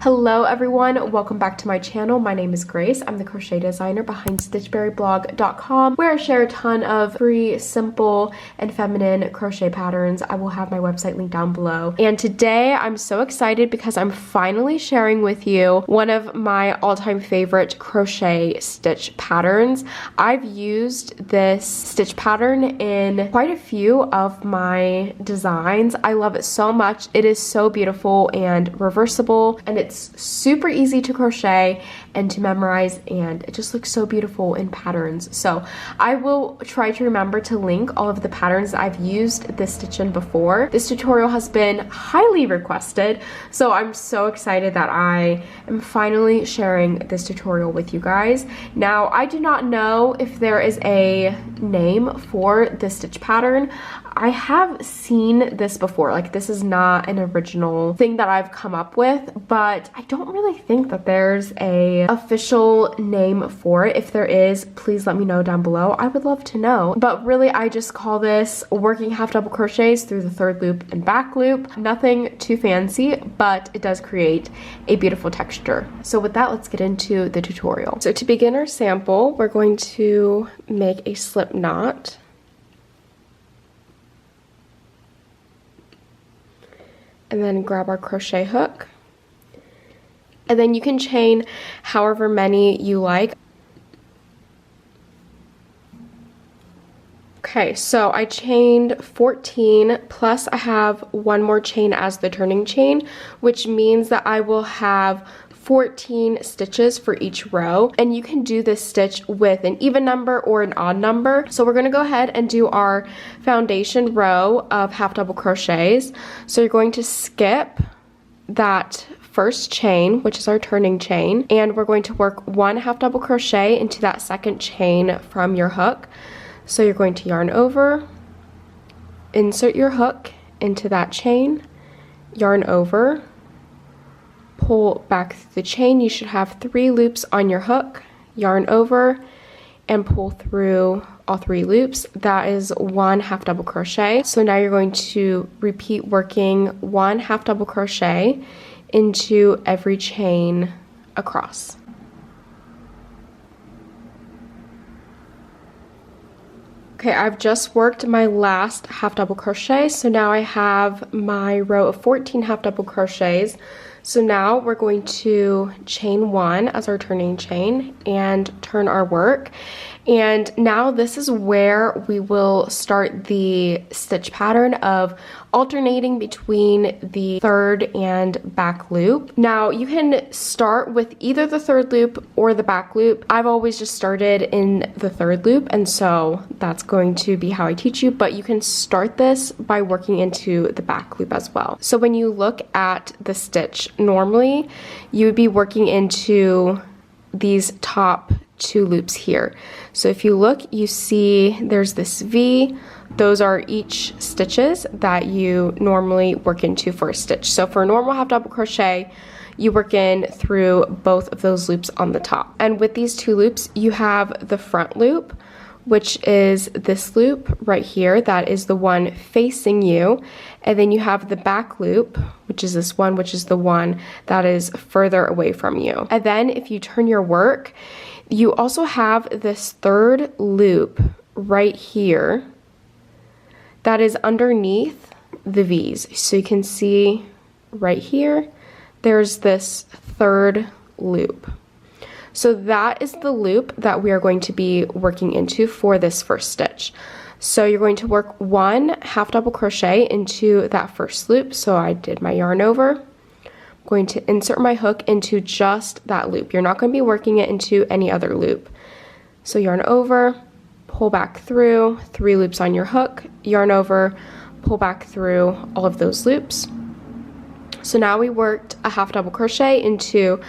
Hello everyone, welcome back to my channel. My name is Grace. I'm the crochet designer behind stitchberryblog.com, where I share a ton of free, simple, and feminine crochet patterns. I will have my website linked down below. And today I'm so excited because I'm finally sharing with you one of my all-time favorite crochet stitch patterns. I've used this stitch pattern in quite a few of my designs. I love it so much. It is so beautiful and reversible, and it's super easy to crochet and to memorize, and it just looks so beautiful in patterns. So I will try to remember to link all of the patterns that I've used this stitch in before. This tutorial has been highly requested, so I'm so excited that I am finally sharing this tutorial with you guys. Now, I do not know if there is a name for this stitch pattern. I have seen this before, like this is not an original thing that I've come up with, but I don't really think that there's a official name for it. If there is, please let me know down below. I would love to know. But really, I just call this working half double crochets through the third loop and back loop. Nothing too fancy, but it does create a beautiful texture. So with that, let's get into the tutorial. So to begin our sample, we're going to make a slip knot. And then grab our crochet hook, and then you can chain however many you like. Okay, so I chained 14, plus I have one more chain as the turning chain, which means that I will have 14 stitches for each row, and you can do this stitch with an even number or an odd number. So we're going to go ahead and do our foundation row of half double crochets. So you're going to skip that first chain, which is our turning chain, and we're going to work one half double crochet into that second chain from your hook. So you're going to yarn over, insert your hook into that chain, yarn over, pull back the chain. You should have 3 loops on your hook, yarn over, and pull through all 3 loops. That is one half double crochet. So now you're going to repeat working one half double crochet into every chain across. Okay, I've just worked my last half double crochet, so now I have my row of 14 half double crochets. So now we're going to chain 1 as our turning chain and turn our work. And now this is where we will start the stitch pattern of alternating between the third and back loop. Now you can start with either the third loop or the back loop. I've always just started in the third loop, and so that's going to be how I teach you, but you can start this by working into the back loop as well. So when you look at the stitch, normally you would be working into these top 2 loops here. So if you look, you see there's this V. Those are each stitches that you normally work into for a stitch. So for a normal half double crochet, you work in through both of those loops on the top. And with these 2 loops, you have the front loop, which is this loop right here. That is the one facing you. And then you have the back loop, which is this one, which is the one that is further away from you. And then if you turn your work, you also have this third loop right here that is underneath the V's. So you can see right here, there's this third loop. So that is the loop that we are going to be working into for this first stitch. So you're going to work one half double crochet into that first loop. So I did my yarn over. I'm going to insert my hook into just that loop. You're not going to be working it into any other loop. So yarn over, pull back through, 3 loops on your hook, yarn over, pull back through all of those loops. So now we worked a half double crochet into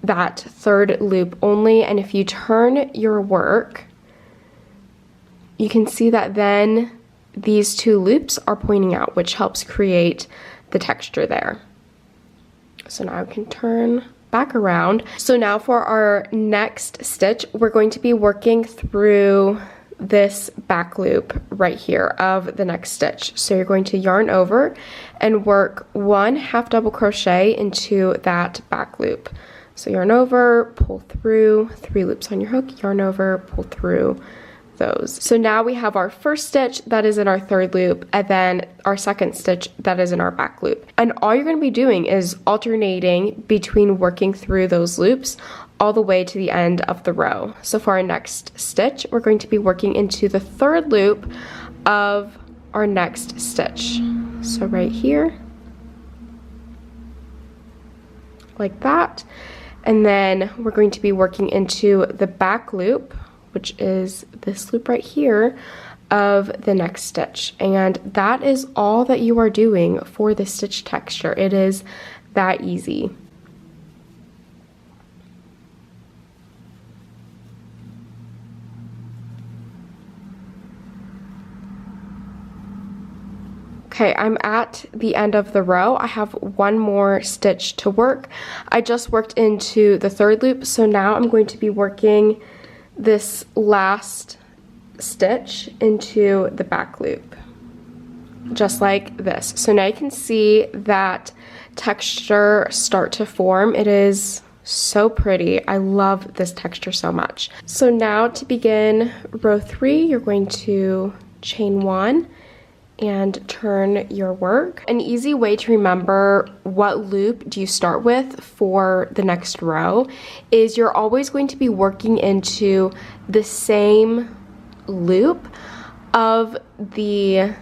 that third loop only, and if you turn your work, you can see that then these 2 loops are pointing out, which helps create the texture there. So now I can turn back around. So now for our next stitch, we're going to be working through this back loop right here of the next stitch. So you're going to yarn over and work 1 half double crochet into that back loop. So yarn over, pull through, 3 loops on your hook, yarn over, pull through those. So now we have our first stitch that is in our third loop, and then our second stitch that is in our back loop. And all you're going to be doing is alternating between working through those loops all the way to the end of the row. So for our next stitch, we're going to be working into the third loop of our next stitch. So right here, like that. And then we're going to be working into the back loop, which is this loop right here, of the next stitch. And that is all that you are doing for the stitch texture. It is that easy. Okay, I'm at the end of the row. I have one more stitch to work. I just worked into the third loop, so now I'm going to be working this last stitch into the back loop, just like this. So now you can see that texture start to form. It is so pretty. I love this texture so much. So now to begin row 3, you're going to chain 1 and turn your work. An easy way to remember what loop do you start with for the next row is you're always going to be working into the same loop of the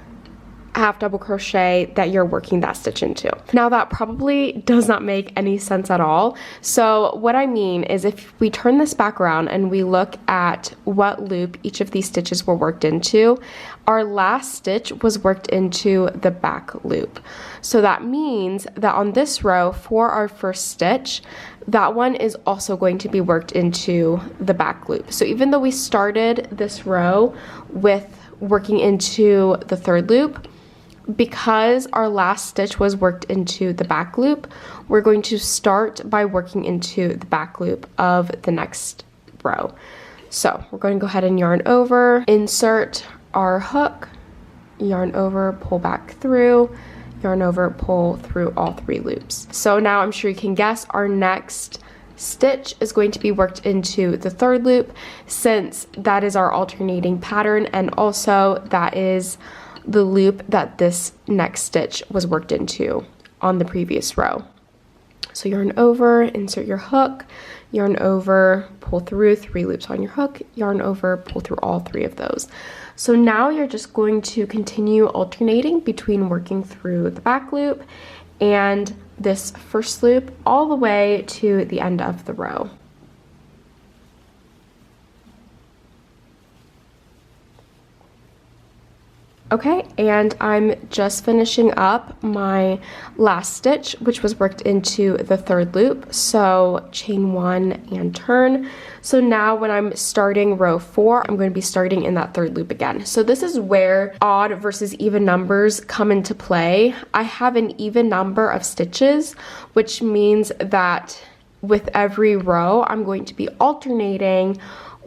half double crochet that you're working that stitch into. Now that probably does not make any sense at all. So what I mean is if we turn this back around and we look at what loop each of these stitches were worked into, our last stitch was worked into the back loop. So that means that on this row for our first stitch, that one is also going to be worked into the back loop. So even though we started this row with working into the third loop, because our last stitch was worked into the back loop, we're going to start by working into the back loop of the next row. So we're going to go ahead and yarn over, insert our hook, yarn over, pull back through, yarn over, pull through all 3 loops. So now I'm sure you can guess our next stitch is going to be worked into the third loop, since that is our alternating pattern, and also that is the loop that this next stitch was worked into on the previous row. So yarn over, insert your hook, yarn over, pull through 3 loops on your hook, yarn over, pull through all 3 of those. So now you're just going to continue alternating between working through the back loop and this first loop all the way to the end of the row. Okay, and I'm just finishing up my last stitch, which was worked into the third loop. So chain 1 and turn. So now when I'm starting row 4, I'm going to be starting in that third loop again. So this is where odd versus even numbers come into play. I have an even number of stitches, which means that with every row, I'm going to be alternating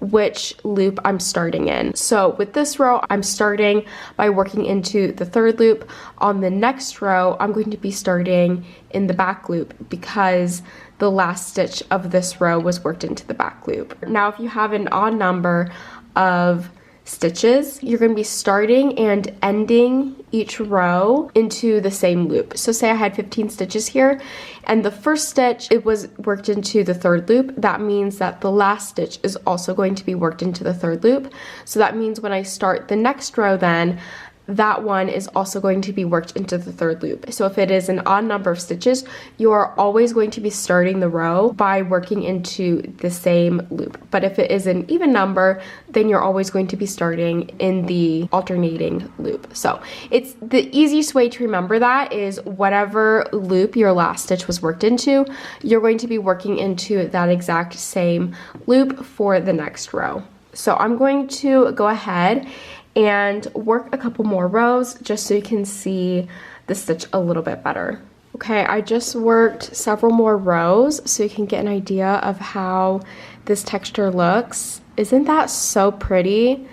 which loop I'm starting in. So with this row, I'm starting by working into the third loop. On the next row, I'm going to be starting in the back loop because the last stitch of this row was worked into the back loop. Now, if you have an odd number of stitches, you're going to be starting and ending each row into the same loop. So say I had 15 stitches here, and the first stitch, it was worked into the third loop. That means that the last stitch is also going to be worked into the third loop. So that means when I start the next row, then that one is also going to be worked into the third loop. So if it is an odd number of stitches, you are always going to be starting the row by working into the same loop. But if it is an even number, then you're always going to be starting in the alternating loop. So it's the easiest way to remember that is whatever loop your last stitch was worked into, you're going to be working into that exact same loop for the next row. So I'm going to go ahead and work a couple more rows just so you can see the stitch a little bit better. Okay, I just worked several more rows so you can get an idea of how this texture looks. Isn't that so pretty?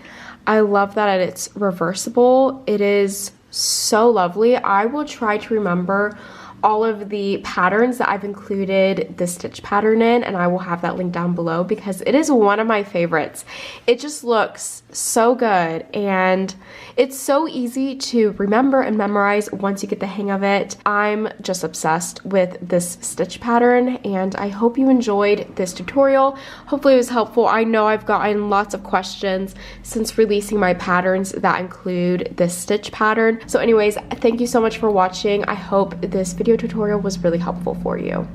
I love that it's reversible. It is so lovely. I will try to remember all of the patterns that I've included the stitch pattern in, and I will have that link down below because it is one of my favorites. It just looks so good, and it's so easy to remember and memorize once you get the hang of it. I'm just obsessed with this stitch pattern, and I hope you enjoyed this tutorial. Hopefully it was helpful. I know I've gotten lots of questions since releasing my patterns that include this stitch pattern. So anyways, thank you so much for watching. I hope this video tutorial was really helpful for you.